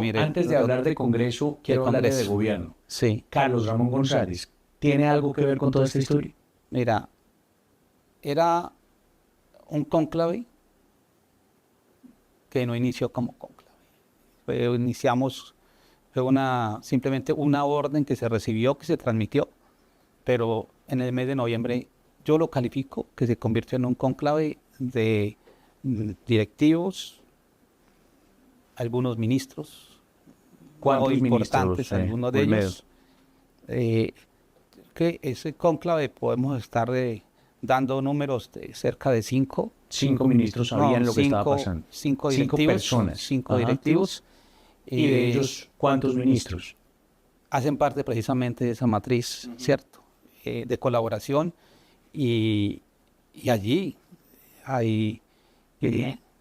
Mire, Antes de hablar de Congreso, quiero hablar de Congreso. gobierno. Sí, Carlos Ramón González, ¿tiene algo que ver con toda esta historia? mira, era un cónclave que no inició como cónclave. Fue simplemente una orden que se recibió, que se transmitió, pero en el mes de noviembre yo lo califico que se convirtió en un cónclave de directivos, algunos ministros, muy ¿Cuántos importantes, ministros, algunos de Olmedo? ellos. eh, que ese cónclave podemos estar dando números de cerca de 5, 5 ministros sabían lo que estaba pasando. cinco 5 personas. cinco Ajá. directivos, ¿Y de ellos cuántos ministros? hacen parte precisamente de esa matriz, ¿cierto? De colaboración y, y allí hay,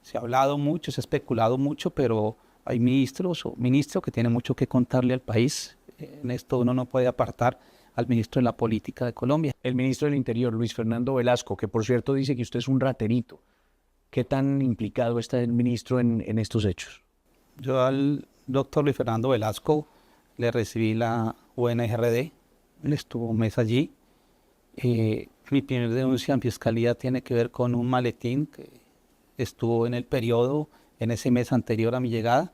se ha hablado mucho, se ha especulado mucho, pero hay ministros o ministro que tienen mucho que contarle al país. En esto uno no puede apartar al ministro de la Política de Colombia. El ministro del Interior, Luis Fernando Velasco, que por cierto dice que usted es un raterito. ¿Qué tan implicado está el ministro en estos hechos? Yo al doctor Luis Fernando Velasco le recibí la UNRD, él estuvo un mes allí. Mi primera denuncia en fiscalía tiene que ver con un maletín que estuvo en el periodo, en ese mes anterior a mi llegada.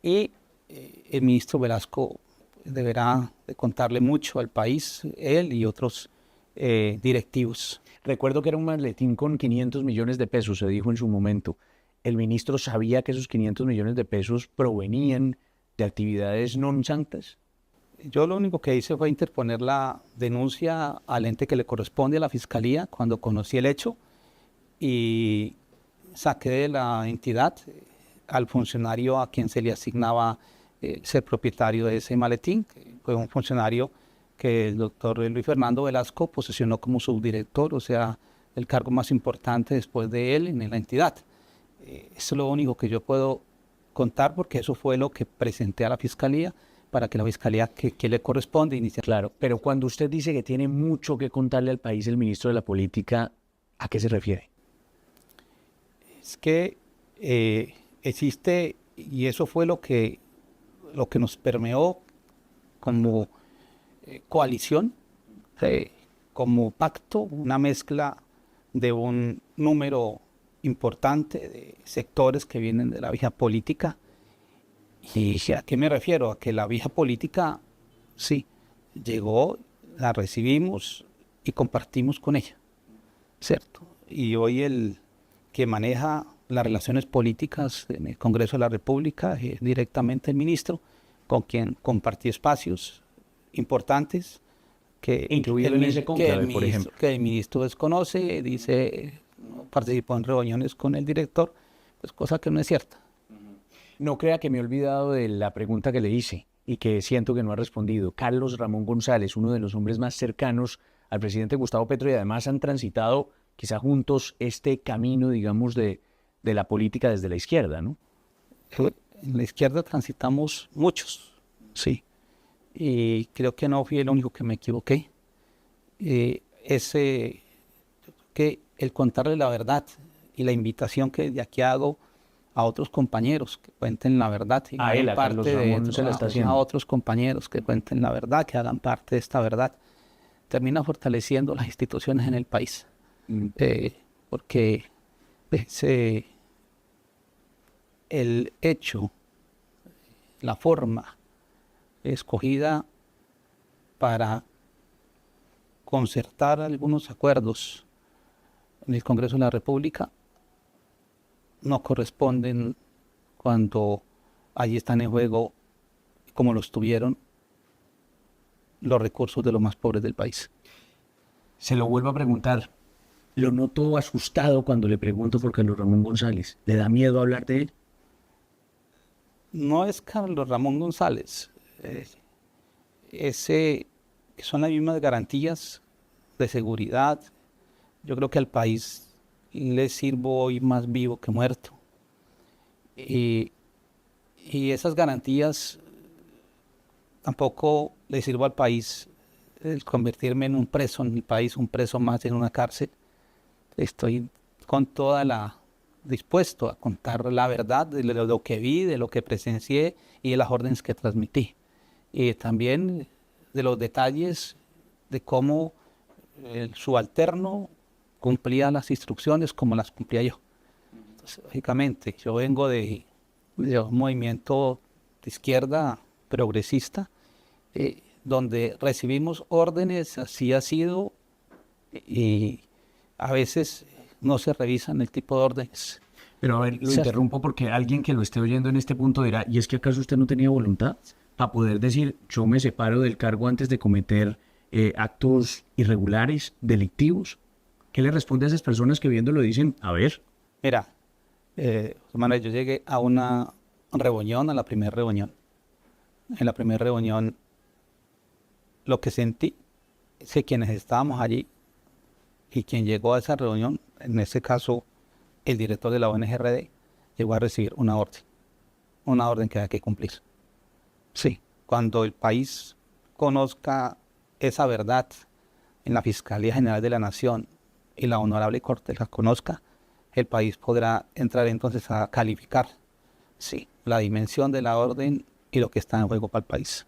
Y el ministro Velasco deberá de contarle mucho al país, él y otros directivos. Recuerdo que era un maletín con 500 millones de pesos, se dijo en su momento. ¿El ministro sabía que esos 500 millones de pesos provenían de actividades non santas? Yo lo único que hice fue interponer la denuncia al ente que le corresponde a la fiscalía cuando conocí el hecho y saqué de la entidad al funcionario a quien se le asignaba ser propietario de ese maletín, que fue un funcionario que el doctor Luis Fernando Velasco posesionó como subdirector, o sea, el cargo más importante después de él en la entidad. Eso es lo único que yo puedo contar porque eso fue lo que presenté a la fiscalía para que la fiscalía que le corresponde inicie. Claro, pero cuando usted dice que tiene mucho que contarle al país el ministro de la Política, ¿a qué se refiere? Es que existe, y eso fue lo que nos permeó como coalición, como pacto, una mezcla de un número importante de sectores que vienen de la vieja política. ¿Y a qué me refiero? A que la vieja política, sí, llegó, la recibimos y compartimos con ella, ¿cierto? Y hoy el que maneja las relaciones políticas en el Congreso de la República es directamente el ministro, con quien compartí espacios importantes que Incluido en ese cónclave, por ejemplo. que el ministro desconoce, dice, no participó en reuniones con el director, pues cosa que no es cierta. No crea que me he olvidado de la pregunta que le hice y que siento que no ha respondido. Carlos Ramón González, uno de los hombres más cercanos al presidente Gustavo Petro y además han transitado quizá juntos este camino, digamos, de la política desde la izquierda, ¿no? En la izquierda transitamos muchos, sí, y creo que no fui el único que me equivoqué. Que el contarle la verdad y la invitación que de aquí hago a otros compañeros que cuenten la verdad y A él, a Carlos Ramón, se la está haciendo. a otros compañeros que cuenten la verdad, que hagan parte de esta verdad, termina fortaleciendo las instituciones en el país. Porque el hecho, la forma escogida para concertar algunos acuerdos en el Congreso de la República no corresponden cuando allí están en juego, como lo estuvieron, los recursos de los más pobres del país. Se lo vuelvo a preguntar. Lo noto asustado cuando le pregunto por Carlos Ramón González. ¿Le da miedo hablar de él? No es Carlos Ramón González, son las mismas garantías de seguridad. Yo creo que al país le sirvo hoy más vivo que muerto. Y esas garantías tampoco le sirvo al país el convertirme en un preso en el país, un preso más en una cárcel. Estoy con toda la dispuesto a contar la verdad de lo que vi, de lo que presencié y de las órdenes que transmití. Y también de los detalles de cómo el subalterno cumplía las instrucciones como las cumplía yo. Entonces, lógicamente, yo vengo de un movimiento de izquierda progresista, donde recibimos órdenes, así ha sido, y a veces no se revisan el tipo de órdenes. Pero a ver, lo interrumpo porque alguien que lo esté oyendo en este punto dirá, ¿y es que acaso usted no tenía voluntad para poder decir, yo me separo del cargo antes de cometer actos irregulares, delictivos? ¿Qué le responde a esas personas que viéndolo dicen, a ver? Mira, Manuel, yo llegué a una reunión, a la primera reunión. En la primera reunión, lo que sentí es que quienes estábamos allí y quien llegó a esa reunión, en ese caso el director de la ONG-RD, llegó a recibir una orden que hay que cumplir. Sí, cuando el país conozca esa verdad en la Fiscalía General de la Nación y la Honorable Corte la conozca, el país podrá entrar entonces a calificar, sí, la dimensión de la orden y lo que está en juego para el país.